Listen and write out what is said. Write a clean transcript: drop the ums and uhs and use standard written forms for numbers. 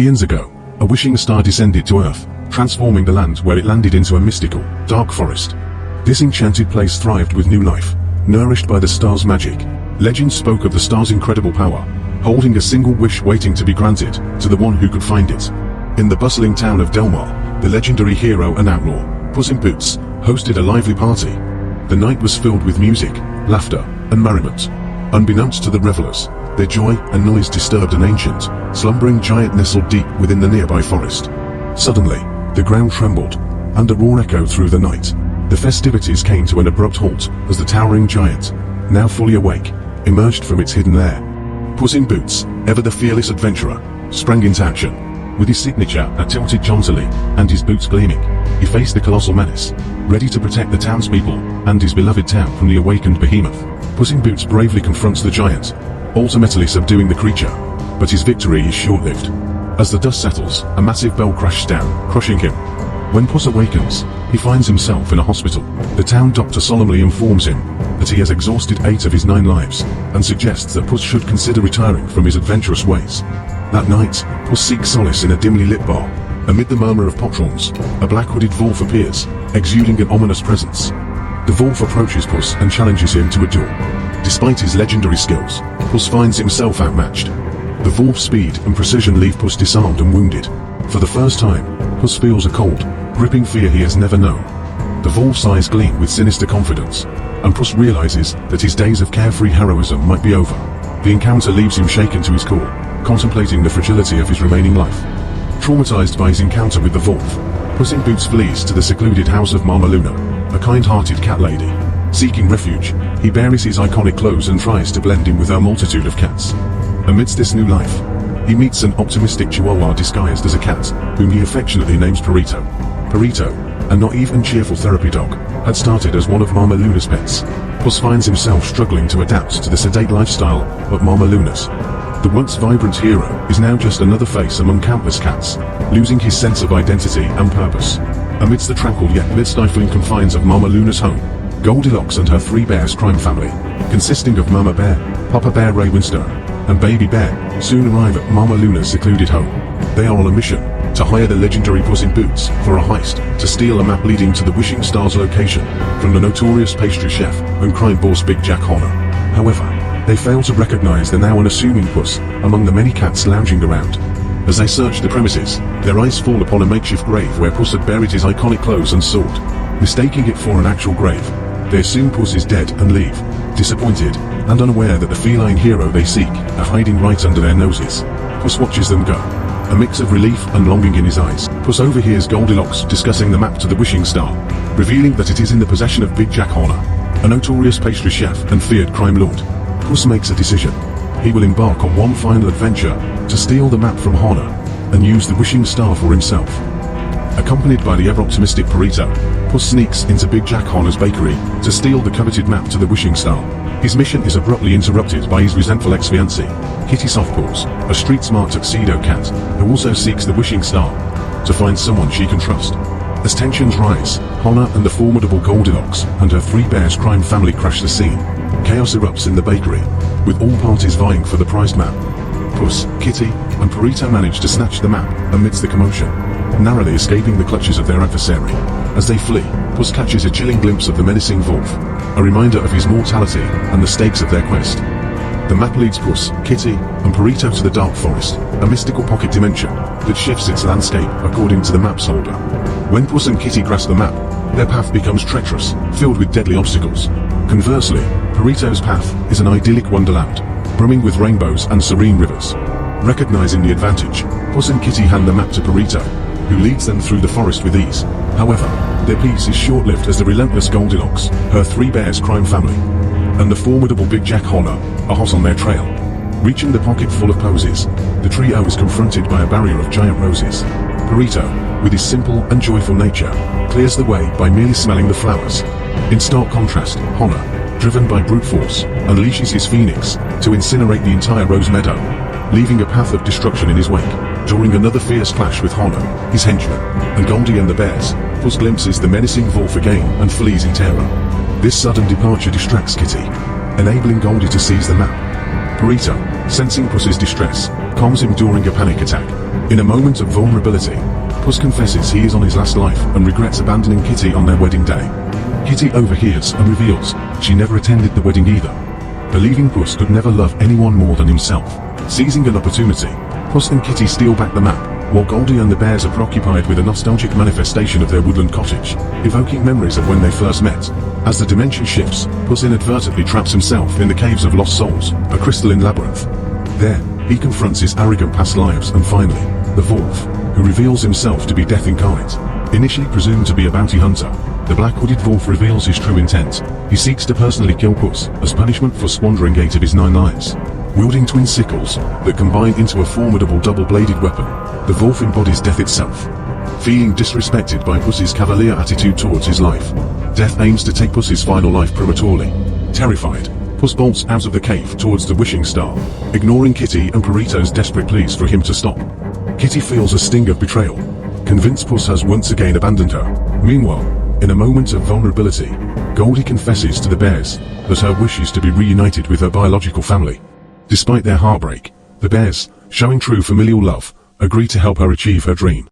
Eons ago, a wishing star descended to Earth, transforming the land where it landed into a mystical, dark forest. This enchanted place thrived with new life, nourished by the star's magic. Legend spoke of the star's incredible power, holding a single wish waiting to be granted to the one who could find it. In the bustling town of Delmar, the legendary hero and outlaw, Puss in Boots, hosted a lively party. The night was filled with music, laughter, and merriment. Unbeknownst to the revelers, their joy and noise disturbed an ancient, slumbering giant nestled deep within the nearby forest. Suddenly, the ground trembled, and a roar echoed through the night. The festivities came to an abrupt halt as the towering giant, now fully awake, emerged from its hidden lair. Puss in Boots, ever the fearless adventurer, sprang into action. With his signature a tilted jauntily and his boots gleaming, he faced the colossal menace, ready to protect the townspeople and his beloved town from the awakened behemoth. Puss in Boots bravely confronts the giant, ultimately subduing the creature, but his victory is short-lived. As the dust settles, a massive bell crashes down, crushing him. When Puss awakens, he finds himself in a hospital. The town doctor solemnly informs him that he has exhausted 8 of his 9 lives, and suggests that Puss should consider retiring from his adventurous ways. That night, Puss seeks solace in a dimly lit bar. Amid the murmur of potrons, a black-hooded Wolf appears, exuding an ominous presence. The Wolf approaches Puss and challenges him to a duel. Despite his legendary skills, Puss finds himself outmatched. The Wolf's speed and precision leave Puss disarmed and wounded. For the first time, Puss feels a cold, gripping fear he has never known. The Wolf's eyes gleam with sinister confidence, and Puss realizes that his days of carefree heroism might be over. The encounter leaves him shaken to his core, contemplating the fragility of his remaining life. Traumatized by his encounter with the Wolf, Puss in Boots flees to the secluded house of Mama Luna, a kind-hearted cat lady. Seeking refuge, he buries his iconic clothes and tries to blend in with her multitude of cats. Amidst this new life, he meets an optimistic chihuahua disguised as a cat, whom he affectionately names Perito. Perito, a naive and cheerful therapy dog, had started as one of Mama Luna's pets. Puss finds himself struggling to adapt to the sedate lifestyle of Mama Luna's. The once vibrant hero is now just another face among countless cats, losing his sense of identity and purpose. Amidst the tranquil yet stifling confines of Mama Luna's home, Goldilocks and her 3 bears crime family, consisting of Mama Bear, Papa Bear Ray Winstone, and Baby Bear, soon arrive at Mama Luna's secluded home. They are on a mission to hire the legendary Puss in Boots for a heist to steal a map leading to the Wishing Star's location from the notorious pastry chef and crime boss Big Jack Horner. However, they fail to recognize the now unassuming Puss among the many cats lounging around. As they search the premises, their eyes fall upon a makeshift grave where Puss had buried his iconic clothes and sword. Mistaking it for an actual grave, they assume Puss is dead and leave, disappointed and unaware that the feline hero they seek are hiding right under their noses. Puss watches them go, a mix of relief and longing in his eyes. Puss overhears Goldilocks discussing the map to the Wishing Star, revealing that it is in the possession of Big Jack Horner, a notorious pastry chef and feared crime lord. Puss makes a decision. He will embark on one final adventure to steal the map from Horner and use the Wishing Star for himself. Accompanied by the ever-optimistic Perito, Puss sneaks into Big Jack Horner's bakery to steal the coveted map to the Wishing Star. His mission is abruptly interrupted by his resentful ex-fiancée, Kitty Softpaws, a street-smart tuxedo cat who also seeks the Wishing Star to find someone she can trust. As tensions rise, Horner and the formidable Goldilocks and her 3 bears crime family crash the scene. Chaos erupts in the bakery, with all parties vying for the prized map. Puss, Kitty, and Perito manage to snatch the map amidst the commotion, narrowly escaping the clutches of their adversary. As they flee, Puss catches a chilling glimpse of the menacing Wolf, a reminder of his mortality and the stakes of their quest. The map leads Puss, Kitty, and Perito to the Dark Forest, a mystical pocket dimension that shifts its landscape according to the map's holder. When Puss and Kitty grasp the map, their path becomes treacherous, filled with deadly obstacles. Conversely, Perito's path is an idyllic wonderland, brimming with rainbows and serene rivers. Recognizing the advantage, Puss and Kitty hand the map to Perito, who leads them through the forest with ease. However, their peace is short-lived as the relentless Goldilocks, her 3 bears crime family, and the formidable Big Jack Horner are hot on their trail. Reaching the pocket full of posies, the trio is confronted by a barrier of giant roses. Perito, with his simple and joyful nature, clears the way by merely smelling the flowers. In stark contrast, Horner, driven by brute force, unleashes his phoenix to incinerate the entire rose meadow, leaving a path of destruction in his wake. During another fierce clash with Horner, his henchmen, and Goldie and the bears, Puss glimpses the menacing Wolf again and flees in terror. This sudden departure distracts Kitty, enabling Goldie to seize the map. Burrito, sensing Puss's distress, calms him during a panic attack. In a moment of vulnerability, Puss confesses he is on his last life and regrets abandoning Kitty on their wedding day. Kitty overhears and reveals she never attended the wedding either, believing Puss could never love anyone more than himself. Seizing an opportunity, Puss and Kitty steal back the map, while Goldie and the bears are preoccupied with a nostalgic manifestation of their woodland cottage, evoking memories of when they first met. As the dimension shifts, Puss inadvertently traps himself in the Caves of Lost Souls, a crystalline labyrinth. There, he confronts his arrogant past lives and finally, the Wolf, who reveals himself to be Death incarnate. Initially presumed to be a bounty hunter, the black-hooded wolf reveals his true intent. He seeks to personally kill Puss as punishment for squandering 8 of his 9 lives. Wielding twin sickles that combine into a formidable double-bladed weapon, the wolf embodies death itself. Feeling disrespected by Puss's cavalier attitude towards his life, Death aims to take Puss's final life prematurely. Terrified, Puss bolts out of the cave towards the wishing star, ignoring Kitty and Burrito's desperate pleas for him to stop. Kitty feels a sting of betrayal, convinced Puss has once again abandoned her. Meanwhile, in a moment of vulnerability, Goldie confesses to the bears that her wish is to be reunited with her biological family. Despite their heartbreak, the bears, showing true familial love, agree to help her achieve her dream.